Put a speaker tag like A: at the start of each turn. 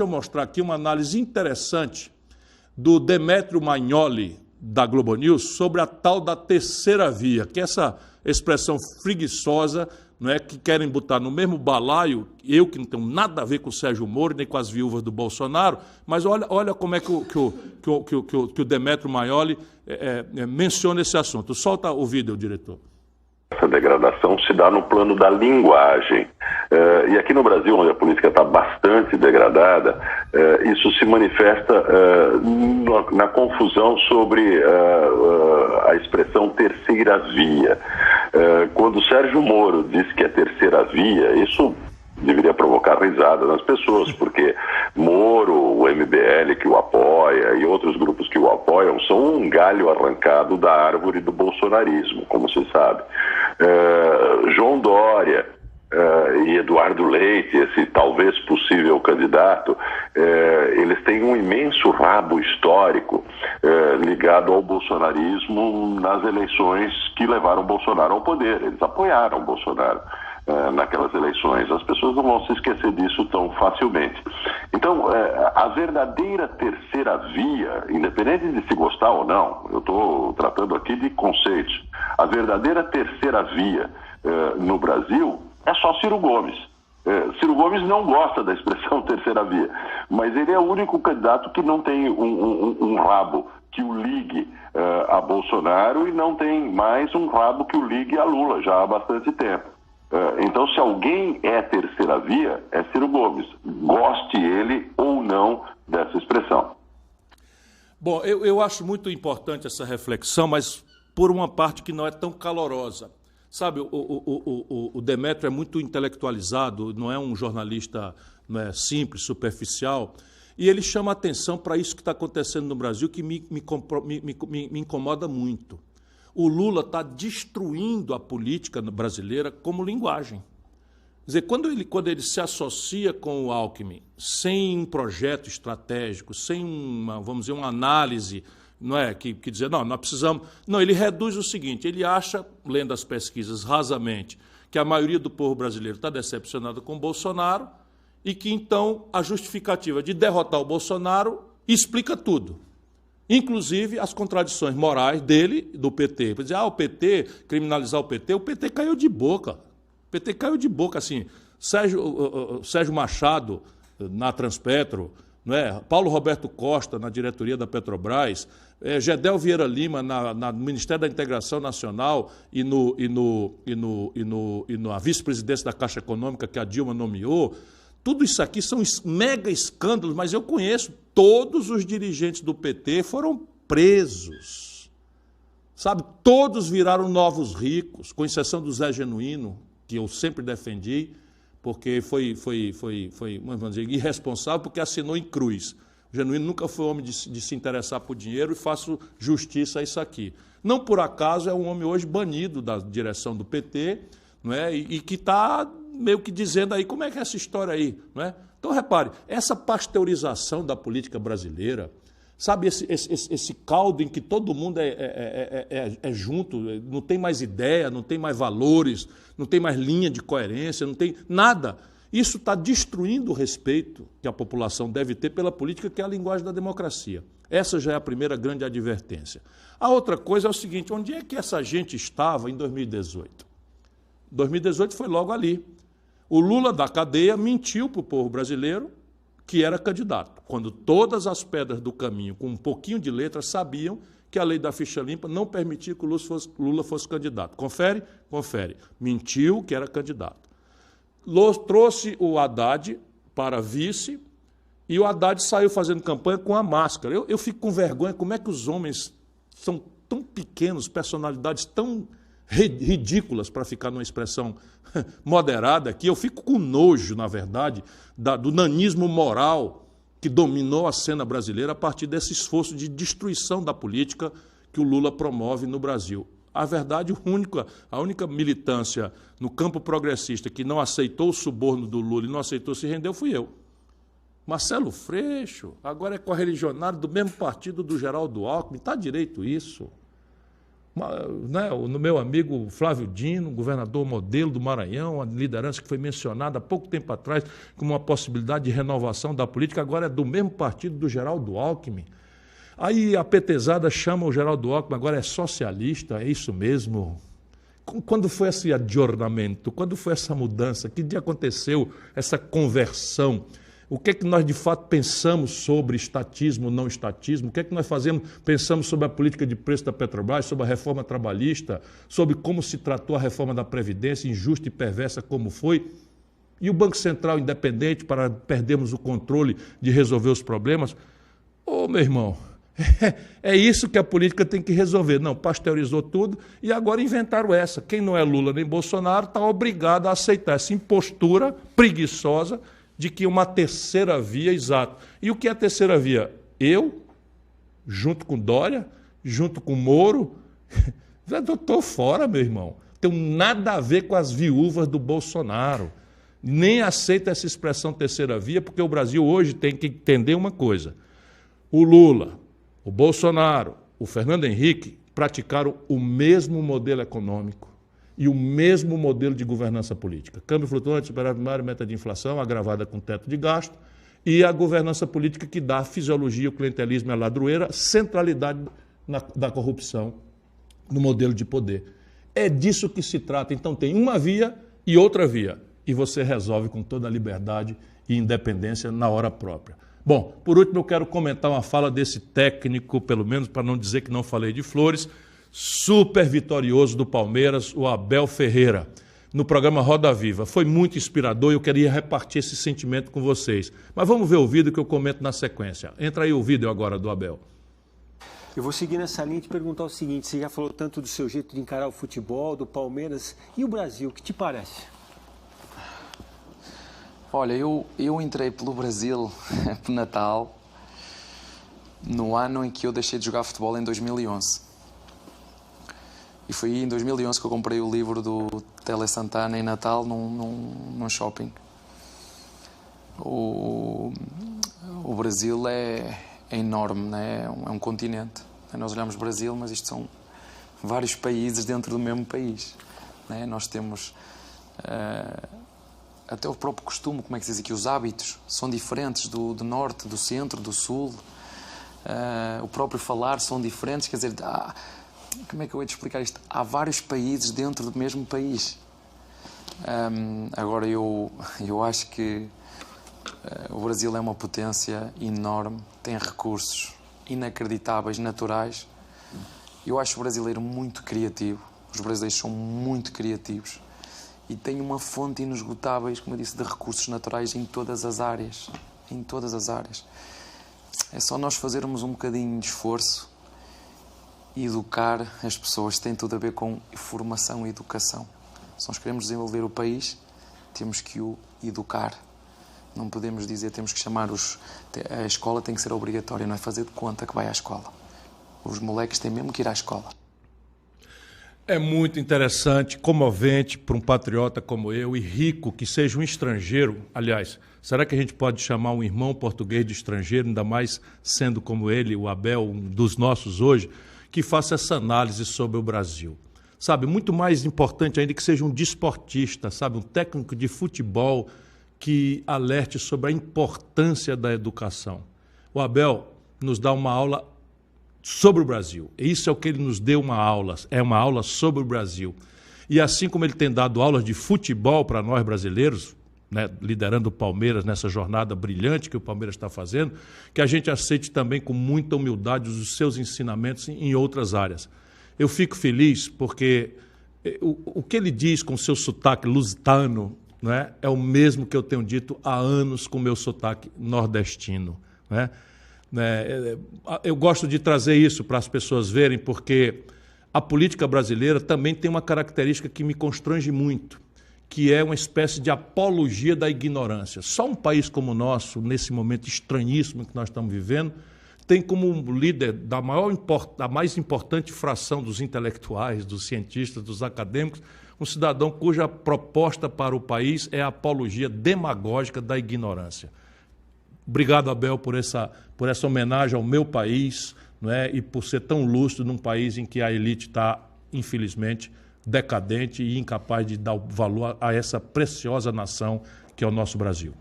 A: eu mostrar aqui uma análise interessante do Demetrio Magnoli, da Globo News, sobre a tal da terceira via, que é essa expressão preguiçosa, não é, que querem botar no mesmo balaio, eu que não tenho nada a ver com o Sérgio Moro, nem com as viúvas do Bolsonaro, mas olha como é que o Demetrio Magnoli menciona esse assunto. Solta o vídeo, diretor.
B: Essa degradação se dá no plano da linguagem. E aqui no Brasil, onde a política está bastante degradada, isso se manifesta na confusão sobre a expressão terceira via. Quando o Sérgio Moro diz que é terceira via, isso deveria provocar risada nas pessoas, porque Moro, o MBL que o apoia e outros grupos que o apoiam são um galho arrancado da árvore do bolsonarismo, como se sabe. João Dória e Eduardo Leite, esse talvez possível candidato, eles têm um imenso rabo histórico ligado ao bolsonarismo nas eleições que levaram Bolsonaro ao poder. Eles apoiaram Bolsonaro naquelas eleições. As pessoas não vão se esquecer disso tão facilmente. Então, a verdadeira terceira via, independente de se gostar ou não, eu estou tratando aqui de conceitos, a verdadeira terceira via no Brasil é só Ciro Gomes. Ciro Gomes não gosta da expressão terceira via, mas ele é o único candidato que não tem um rabo que o ligue a Bolsonaro e não tem mais um rabo que o ligue a Lula já há bastante tempo. Então, se alguém é terceira via, é Ciro Gomes, goste ele ou não dessa expressão.
A: Bom, eu acho muito importante essa reflexão, mas por uma parte que não é tão calorosa. Sabe, o Demetrio é muito intelectualizado, não é um jornalista, não é, simples, superficial, e ele chama a atenção para isso que está acontecendo no Brasil, que me incomoda muito. O Lula está destruindo a política brasileira como linguagem. Quer dizer, quando ele se associa com o Alckmin, sem um projeto estratégico, sem vamos dizer, uma análise, não é, que dizer, não, nós precisamos... Não, ele reduz o seguinte, ele acha, lendo as pesquisas rasamente, que a maioria do povo brasileiro está decepcionado com o Bolsonaro e que, então, a justificativa de derrotar o Bolsonaro explica tudo. Inclusive as contradições morais dele, do PT. Por dizer, o PT, criminalizar o PT caiu de boca. O PT caiu de boca, assim. Sérgio Machado, na Transpetro, não é? Paulo Roberto Costa, na diretoria da Petrobras, Gedel Vieira Lima, no Ministério da Integração Nacional e na vice-presidência da Caixa Econômica que a Dilma nomeou. Tudo isso aqui são mega escândalos, mas eu conheço todos os dirigentes do PT foram presos. Sabe, todos viraram novos ricos, com exceção do Zé Genuíno, que eu sempre defendi, porque foi vamos dizer, irresponsável, porque assinou em cruz. O Genuíno nunca foi homem de se interessar por dinheiro e faço justiça a isso aqui. Não por acaso é um homem hoje banido da direção do PT, não é? E que está meio que dizendo aí como é que é essa história aí, não é? Então, repare, essa pasteurização da política brasileira, sabe, esse caldo em que todo mundo é junto, não tem mais ideia, não tem mais valores, não tem mais linha de coerência, não tem nada. Isso está destruindo o respeito que a população deve ter pela política, que é a linguagem da democracia. Essa já é a primeira grande advertência. A outra coisa é o seguinte, onde é que essa gente estava em 2018? 2018 foi logo ali. O Lula da cadeia mentiu para o povo brasileiro que era candidato, quando todas as pedras do caminho, com um pouquinho de letra, sabiam que a lei da ficha limpa não permitia que o Lula fosse candidato. Confere? Confere. Mentiu que era candidato. Trouxe o Haddad para vice e o Haddad saiu fazendo campanha com a máscara. Eu fico com vergonha, como é que os homens são tão pequenos, personalidades tão ridículas, para ficar numa expressão moderada aqui. Eu fico com nojo, na verdade, do nanismo moral que dominou a cena brasileira a partir desse esforço de destruição da política que o Lula promove no Brasil. A verdade, a única militância no campo progressista que não aceitou o suborno do Lula e não aceitou se render fui eu. Marcelo Freixo, agora é correligionário do mesmo partido do Geraldo Alckmin, está direito isso. né, no meu amigo Flávio Dino, governador modelo do Maranhão, a liderança que foi mencionada há pouco tempo atrás como uma possibilidade de renovação da política, agora é do mesmo partido do Geraldo Alckmin. Aí a petezada chama o Geraldo Alckmin, agora é socialista, é isso mesmo? Quando foi esse adjornamento? Quando foi essa mudança? Que dia aconteceu essa conversão? O que é que nós, de fato, pensamos sobre estatismo ou não estatismo? O que é que nós pensamos sobre a política de preço da Petrobras, sobre a reforma trabalhista, sobre como se tratou a reforma da Previdência, injusta e perversa como foi? E o Banco Central independente para perdermos o controle de resolver os problemas? Ô, meu irmão, é isso que a política tem que resolver. Não, pasteurizou tudo e agora inventaram essa. Quem não é Lula nem Bolsonaro está obrigado a aceitar essa impostura preguiçosa de que uma terceira via, exato. E o que é a terceira via? Eu, junto com Dória, junto com Moro, eu estou fora, meu irmão. Tenho nada a ver com as viúvas do Bolsonaro. Nem aceito essa expressão terceira via, porque o Brasil hoje tem que entender uma coisa. O Lula, o Bolsonaro, o Fernando Henrique praticaram o mesmo modelo econômico e o mesmo modelo de governança política. Câmbio flutuante, superávit primário, meta de inflação, agravada com teto de gasto, e a governança política que dá a fisiologia, o clientelismo e a ladroeira, centralidade da corrupção no modelo de poder. É disso que se trata. Então tem uma via e outra via, e você resolve com toda a liberdade e independência na hora própria. Bom, por último eu quero comentar uma fala desse técnico, pelo menos para não dizer que não falei de flores, super vitorioso do Palmeiras, o Abel Ferreira, no programa Roda Viva. Foi muito inspirador e eu queria repartir esse sentimento com vocês. Mas vamos ver o vídeo que eu comento na sequência. Entra aí o vídeo agora do Abel.
C: Eu vou seguir nessa linha e te perguntar o seguinte, você já falou tanto do seu jeito de encarar o futebol, do Palmeiras, e o Brasil, o que te parece?
D: Olha, eu entrei pelo Brasil por Natal no ano em que eu deixei de jogar futebol, em 2011. E foi em 2011 que eu comprei o livro do Tele Santana em Natal num shopping. O Brasil é enorme, né? É um continente. Nós olhamos Brasil, mas isto são vários países dentro do mesmo país, né? Nós temos até o próprio costume, como é que se diz aqui, os hábitos são diferentes do norte, do centro, do sul. O próprio falar são diferentes, quer dizer, como é que eu ia te explicar isto? Há vários países dentro do mesmo país. Agora eu acho que o Brasil é uma potência enorme, tem recursos inacreditáveis, naturais. Eu acho o brasileiro muito criativo, os brasileiros são muito criativos e têm uma fonte inesgotável, como eu disse, de recursos naturais em todas as áreas. Em todas as áreas. É só nós fazermos um bocadinho de esforço e educar as pessoas. Tem tudo a ver com formação e educação. Se nós queremos desenvolver o país, temos que o educar. Não podemos dizer, temos que chamar a escola tem que ser obrigatória, não é fazer de conta que vai à escola. Os moleques têm mesmo que ir à escola.
A: É muito interessante, comovente para um patriota como eu e rico que seja um estrangeiro. Aliás, será que a gente pode chamar um irmão português de estrangeiro, ainda mais sendo como ele, o Abel, um dos nossos hoje, que faça essa análise sobre o Brasil? Sabe, muito mais importante ainda que seja um desportista, sabe, um técnico de futebol que alerte sobre a importância da educação. O Abel nos dá uma aula sobre o Brasil. Isso é o que ele nos deu é uma aula sobre o Brasil. E assim como ele tem dado aulas de futebol para nós brasileiros, né, liderando o Palmeiras nessa jornada brilhante que o Palmeiras está fazendo, que a gente aceite também com muita humildade os seus ensinamentos em outras áreas. Eu fico feliz porque o que ele diz com o seu sotaque lusitano, né, é o mesmo que eu tenho dito há anos com o meu sotaque nordestino, né? Eu gosto de trazer isso para as pessoas verem, porque a política brasileira também tem uma característica que me constrange muito, que é uma espécie de apologia da ignorância. Só um país como o nosso, nesse momento estranhíssimo que nós estamos vivendo, tem como líder da mais importante fração dos intelectuais, dos cientistas, dos acadêmicos, um cidadão cuja proposta para o país é a apologia demagógica da ignorância. Obrigado, Abel, por essa homenagem ao meu país, não é? E por ser tão lúcido num país em que a elite está infelizmente, decadente e incapaz de dar valor a essa preciosa nação que é o nosso Brasil.